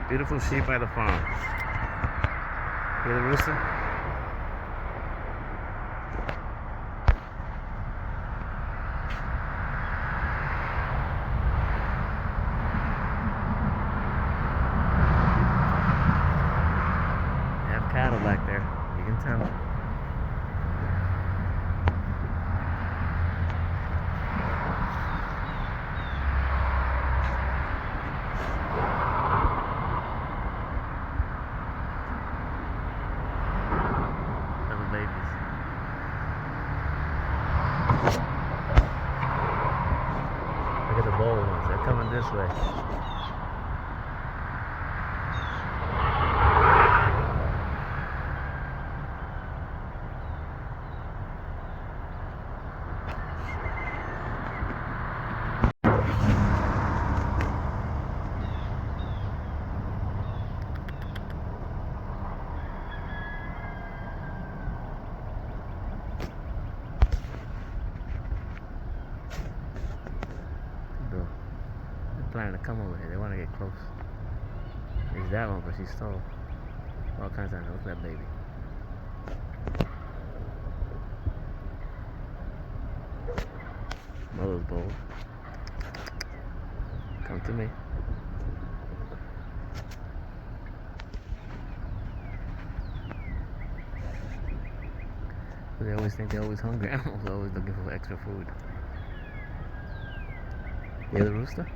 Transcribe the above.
Beautiful sheep by the farm. Hear the rooster? They have cattle back there. You can tell. Babies. Look at the bold ones. They're coming this way. They're planning to come over here. They want to get close. There's that one, but she's tall. All kinds of animals. Look at that baby. Mother's bold. Come to me. They always think they're always hungry. Animals are always looking for extra food. You hear the rooster?